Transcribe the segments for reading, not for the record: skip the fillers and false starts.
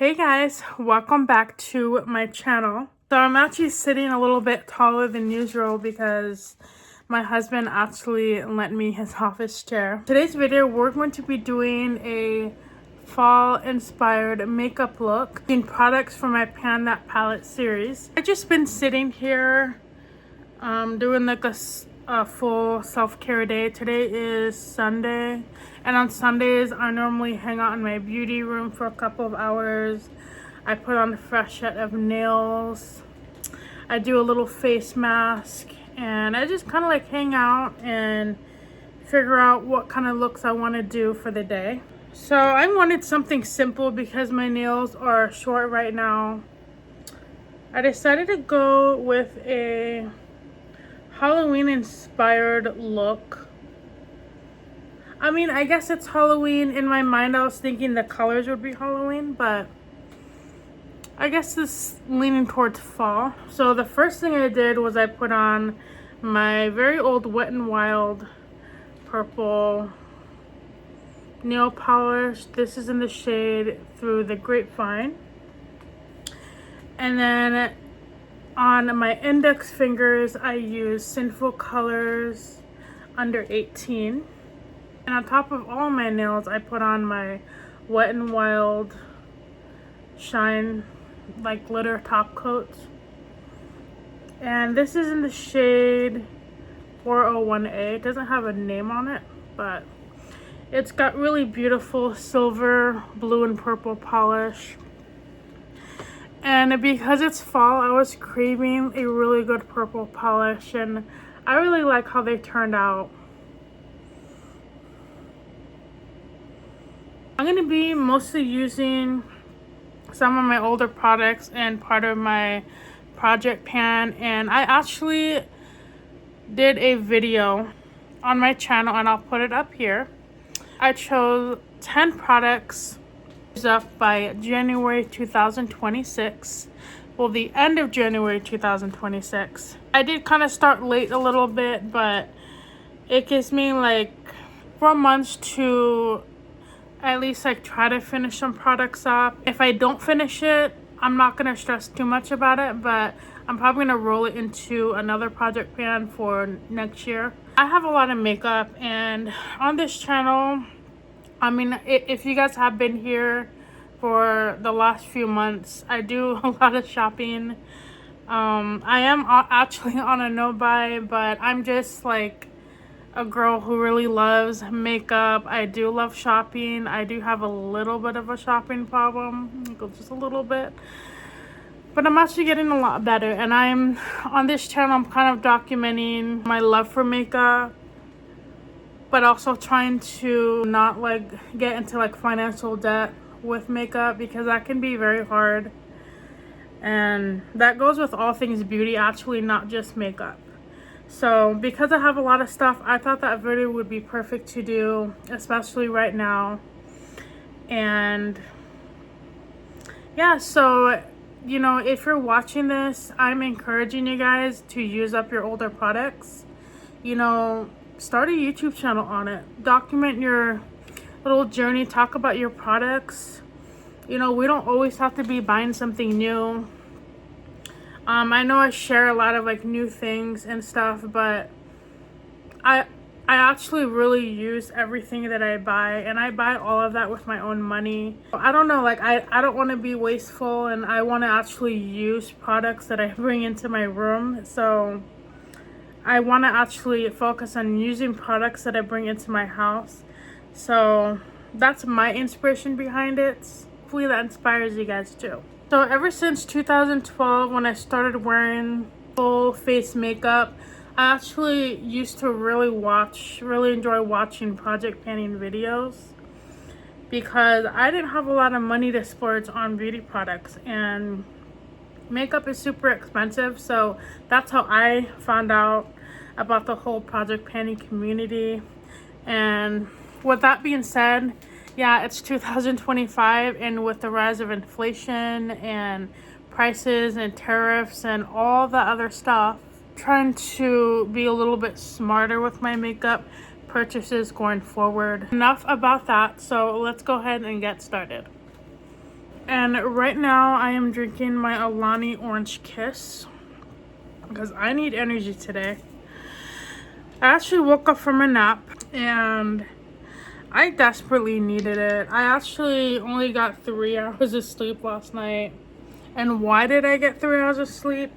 Hey guys, welcome back to my channel. So I'm actually sitting a little bit taller than usual because my husband actually lent me his office chair. Today's video, we're going to be doing a fall inspired makeup look in products from my Pan That Palette series. I've just been sitting here doing like a full self-care day. Today is Sunday, and on Sundays I normally hang out in my beauty room for a couple of hours. I put on a fresh set of nails, I do a little face mask, and I just kind of like hang out and figure out what kind of looks I want to do for the day. So I wanted something simple because my nails are short right now. I decided to go with a Halloween inspired look. I mean, I guess it's Halloween. In my mind I was thinking the colors would be Halloween, but I guess this is leaning towards fall. So the first thing I did was I put on my very old Wet n Wild purple nail polish. This is in the shade Through the Grapevine. And then on my index fingers, I use Sinful Colors Under 18. And on top of all my nails, I put on my Wet n Wild Shine like glitter top coat. And this is in the shade 401A. It doesn't have a name on it, but it's got really beautiful silver, blue, and purple polish. And because it's fall, I was craving a really good purple polish, and I really like how they turned out. I'm going to be mostly using some of my older products and part of my project pan, and I actually did a video on my channel and I'll put it up here. I chose 10 products up by January 2026. Well, the end of January 2026. I did kind of start late a little bit, but it gives me like 4 months to at least like try to finish some products up. If I don't finish it, I'm not gonna stress too much about it, but I'm probably gonna roll it into another project pan for next year. I have a lot of makeup, and on this channel, I mean, if you guys have been here for the last few months, I do a lot of shopping. I am actually on a no buy, but I'm just like a girl who really loves makeup. I do love shopping. I do have a little bit of a shopping problem, just a little bit, but I'm actually getting a lot better. And I'm on this channel, I'm kind of documenting my love for makeup, but also trying to not like get into like financial debt with makeup, because that can be very hard. And that goes with all things beauty, actually, not just makeup. So because I have a lot of stuff, I thought that video would be perfect to do, especially right now. And yeah, so you know, if you're watching this, I'm encouraging you guys to use up your older products. You know, start a YouTube channel on it. Document your little journey. Talk about your products. You know, we don't always have to be buying something new. I know I share a lot of like new things and stuff, but I actually really use everything that I buy, and I buy all of that with my own money. I don't know, like I don't want to be wasteful, and I want to actually use products that I bring into my room. So I want to actually focus on using products that I bring into my house. So that's my inspiration behind it. Hopefully that inspires you guys too. So ever since 2012, when I started wearing full face makeup, I actually used to really enjoy watching project panning videos, because I didn't have a lot of money to splurge on beauty products, and makeup is super expensive. So that's how I found out about the whole project panning community. And with that being said, yeah, it's 2025, and with the rise of inflation and prices and tariffs and all the other stuff, trying to be a little bit smarter with my makeup purchases going forward. Enough about that, so let's go ahead and get started. And right now I am drinking my Alani Orange Kiss because I need energy today. I actually woke up from a nap and I desperately needed it. I actually only got 3 hours of sleep last night. And why did I get 3 hours of sleep?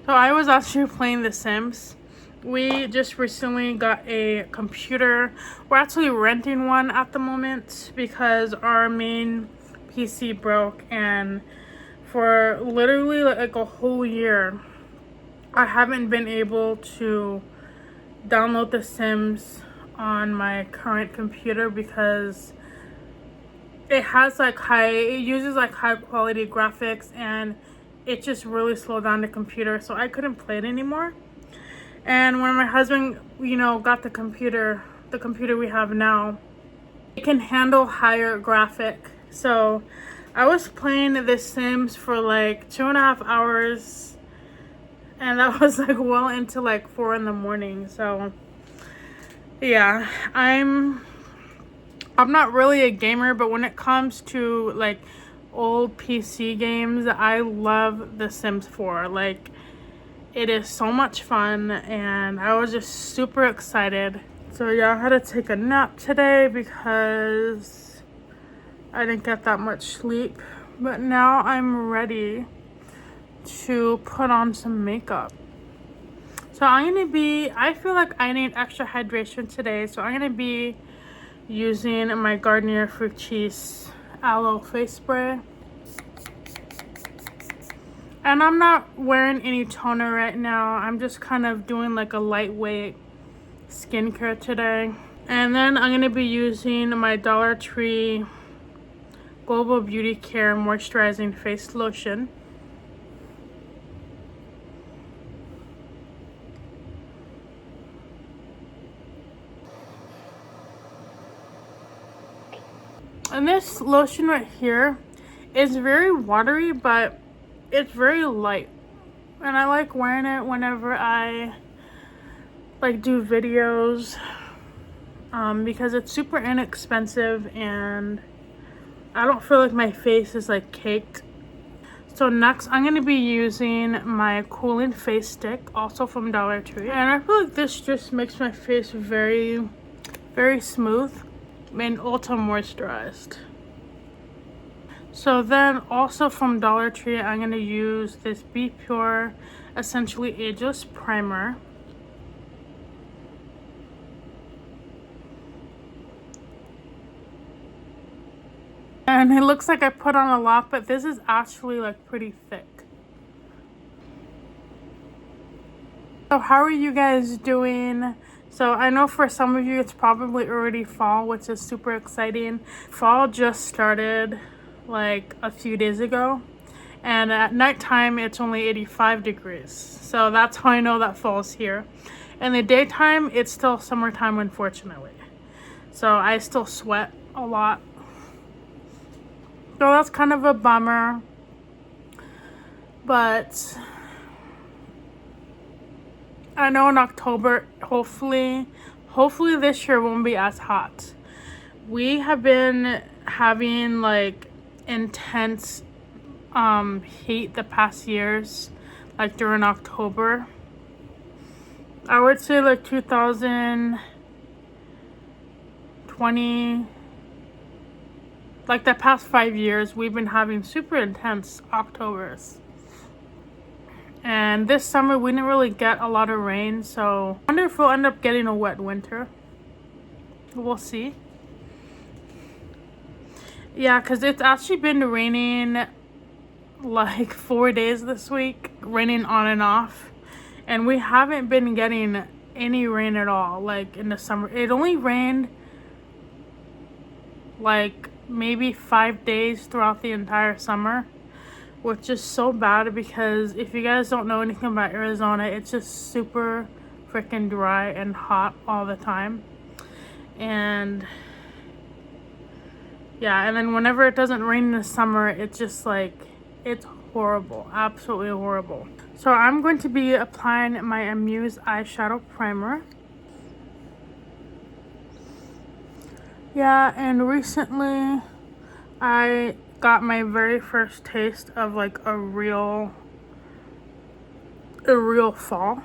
So I was actually playing The Sims. We just recently got a computer. We're actually renting one at the moment because our main PC broke, and for literally like a whole year I haven't been able to download The Sims on my current computer because it uses like high quality graphics, and it just really slowed down the computer, so I couldn't play it anymore. And when my husband, you know, got the computer we have now, it can handle higher graphic. So I was playing The Sims for like 2.5 hours, and that was like well into like 4 in the morning. So yeah, I'm not really a gamer, but when it comes to like old PC games, I love The Sims 4. Like, it is so much fun, and I was just super excited. So yeah, I had to take a nap today because I didn't get that much sleep. But now I'm ready to put on some makeup. So I feel like I need extra hydration today, so I'm gonna be using my Garnier Fructis Aloe Face Spray. And I'm not wearing any toner right now. I'm just kind of doing like a lightweight skincare today. And then I'm going to be using my Dollar Tree Global Beauty Care Moisturizing Face Lotion. And this lotion right here is very watery, but it's very light, and I like wearing it whenever I like do videos because it's super inexpensive and I don't feel like my face is like caked. So next I'm going to be using my cooling face stick, also from Dollar Tree, and I feel like this just makes my face very, very smooth and ultra moisturized. So then also from Dollar Tree, I'm going to use this BPure Essentially Ageless Primer. And it looks like I put on a lot, but this is actually like pretty thick. So how are you guys doing? So I know for some of you it's probably already fall, which is super exciting. Fall just started like a few days ago, and at nighttime it's only 85 degrees, so that's how I know that fall's here. In the daytime it's still summertime, unfortunately, so I still sweat a lot, so that's kind of a bummer. But I know in October, hopefully this year won't be as hot. We have been having like intense heat the past years, like during October. I would say like 2020, like the past 5 years, we've been having super intense Octobers. And this summer we didn't really get a lot of rain, so I wonder if we'll end up getting a wet winter. We'll see. Yeah, because it's actually been raining like 4 days this week, raining on and off, and we haven't been getting any rain at all. Like in the summer, it only rained like maybe 5 days throughout the entire summer, which is so bad because if you guys don't know anything about Arizona, it's just super freaking dry and hot all the time. And yeah, and then whenever it doesn't rain in the summer, it's just like, it's horrible, absolutely horrible. So I'm going to be applying my Amuse eyeshadow primer. Yeah, and recently I got my very first taste of like a real fall.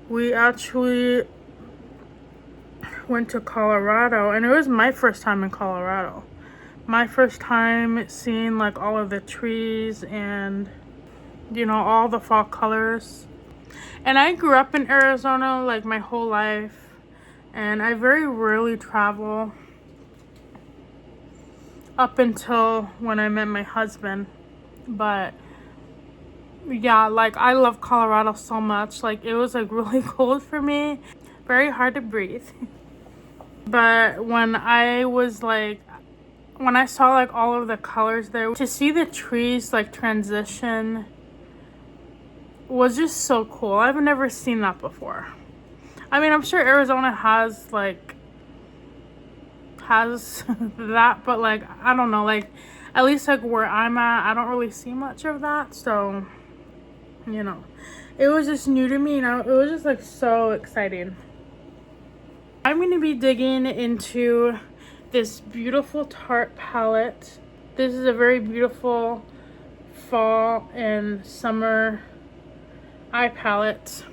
We actually went to Colorado, and it was my first time in Colorado. My first time seeing like all of the trees and, you know, all the fall colors. And I grew up in Arizona like my whole life, and I very rarely travel up until when I met my husband. But yeah, like I love Colorado so much. Like it was like really cold for me, very hard to breathe. But when I saw like all of the colors there, to see the trees like transition was just so cool. I've never seen that before. I mean, I'm sure Arizona has that, but like I don't know, like at least like where I'm at, I don't really see much of that. So, you know, it was just new to me, and it was just like so exciting. I'm going to be digging into this beautiful Tarte palette. This is a very beautiful fall and summer eye palette.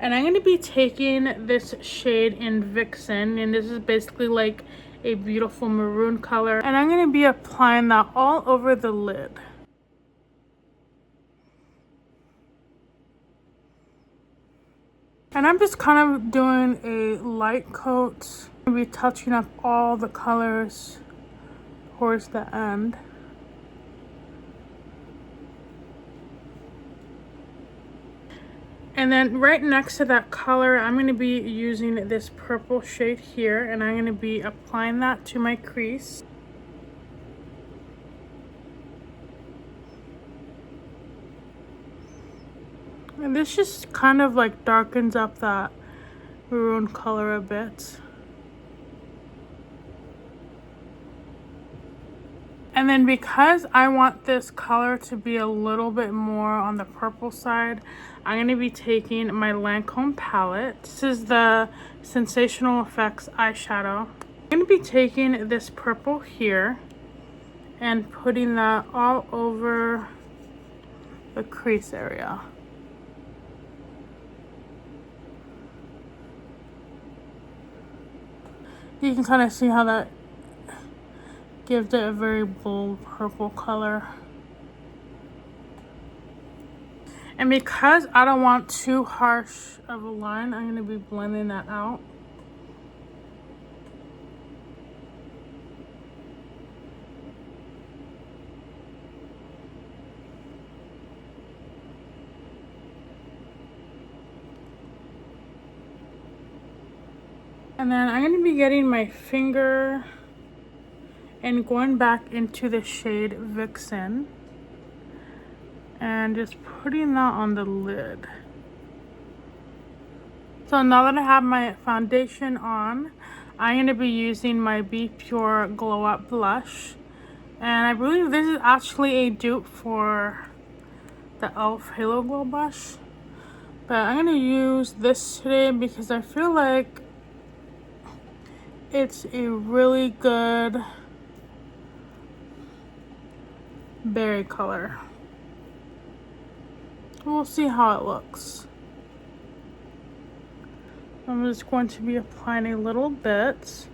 And I'm going to be taking this shade in Vixen, and this is basically like a beautiful maroon color. And I'm going to be applying that all over the lid. And I'm just kind of doing a light coat. I'm going to be touching up all the colors towards the end. And then right next to that color, I'm going to be using this purple shade here, and I'm going to be applying that to my crease. And this just kind of like darkens up that maroon color a bit. And then because I want this color to be a little bit more on the purple side, I'm going to be taking my Lancome palette. This is the Sensational Effects eyeshadow. I'm going to be taking this purple here and putting that all over the crease area. You can kind of see how that gives it a very bold purple color. And because I don't want too harsh of a line, I'm going to be blending that out. And then I'm going to be getting my finger and going back into the shade Vixen and just putting that on the lid. So now that I have my foundation on, I'm going to be using my BPure Glow Up blush. And I believe this is actually a dupe for the e.l.f. Halo Glow blush. But I'm going to use this today because I feel like it's a really good berry color. We'll see how it looks. I'm just going to be applying a little bit.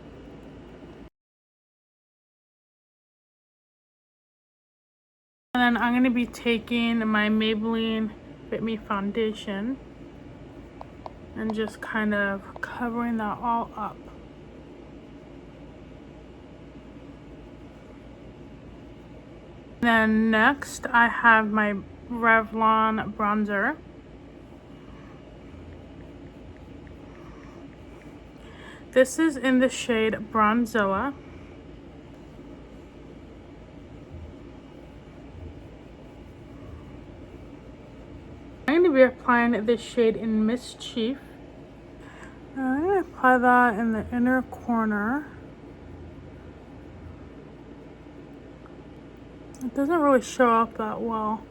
And then I'm going to be taking my Maybelline Fit Me foundation and just kind of covering that all up. Then next I have my Revlon bronzer. This is in the shade Bronzilla. I'm going to be applying this shade in Mischief. I'm going to apply that in the inner corner. It doesn't really show up that well.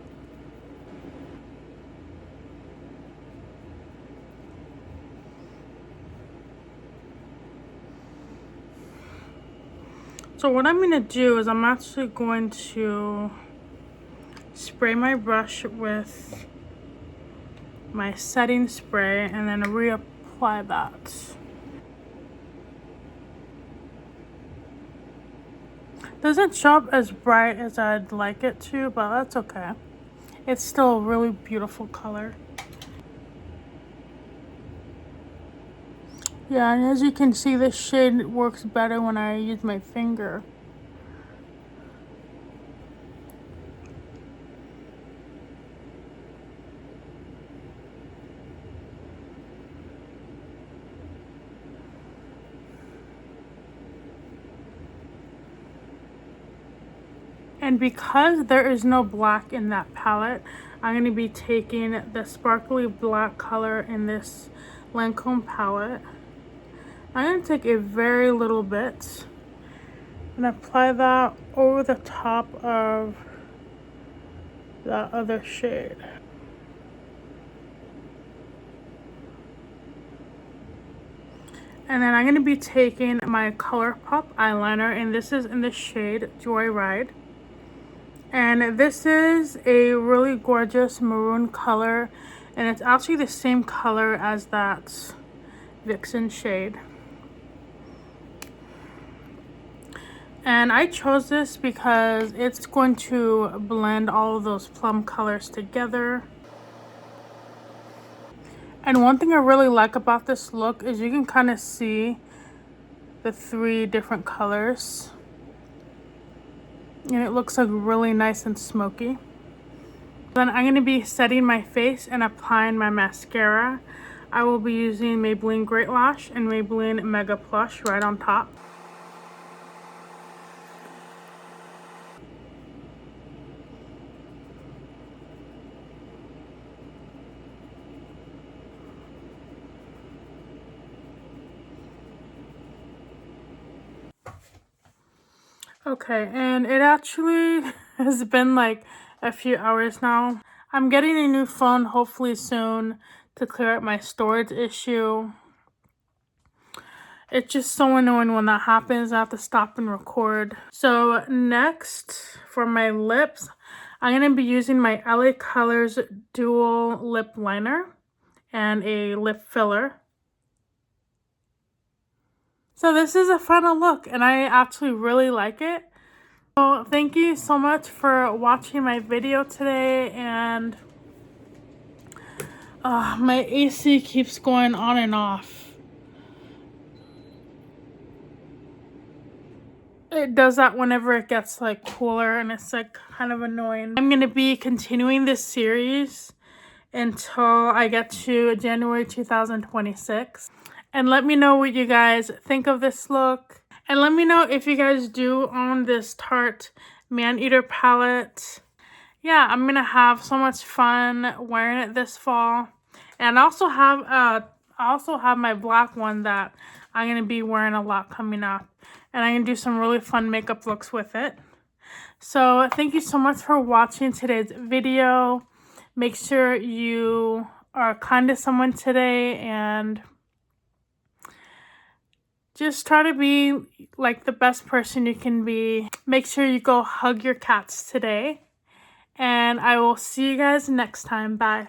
So So what I'm going to do is I'm actually going to spray my brush with my setting spray and then reapply that. Doesn't show up as bright as I'd like it to, but that's okay. It's still a really beautiful color. Yeah, and as you can see, this shade works better when I use my finger. And because there is no black in that palette, I'm going to be taking the sparkly black color in this Lancome palette. I'm going to take a very little bit and apply that over the top of that other shade. And then I'm going to be taking my Colourpop eyeliner, and this is in the shade Joyride. And this is a really gorgeous maroon color, and it's actually the same color as that Vixen shade. And I chose this because it's going to blend all of those plum colors together. And one thing I really like about this look is you can kind of see the 3 different colors. And it looks like really nice and smoky. Then I'm going to be setting my face and applying my mascara. I will be using Maybelline Great Lash and Maybelline MegaPlush right on top. Okay, and it actually has been like a few hours now. I'm getting a new phone hopefully soon to clear up my storage issue. It's just so annoying when that happens. I have to stop and record. So next, for my lips, I'm going to be using my LA Colors Dual Lip Liner and a lip filler. So this is a final look, and I actually really like it. So thank you so much for watching my video today, and my AC keeps going on and off. It does that whenever it gets like cooler, and it's like kind of annoying. I'm going to be continuing this series until I get to January 2026. And let me know what you guys think of this look. And let me know if you guys do own this Tarte Maneater palette. Yeah, I'm going to have so much fun wearing it this fall. And I also have my black one that I'm going to be wearing a lot coming up. And I'm going to do some really fun makeup looks with it. So thank you so much for watching today's video. Make sure you are kind to someone today, and just try to be like the best person you can be. Make sure you go hug your cats today. And I will see you guys next time. Bye.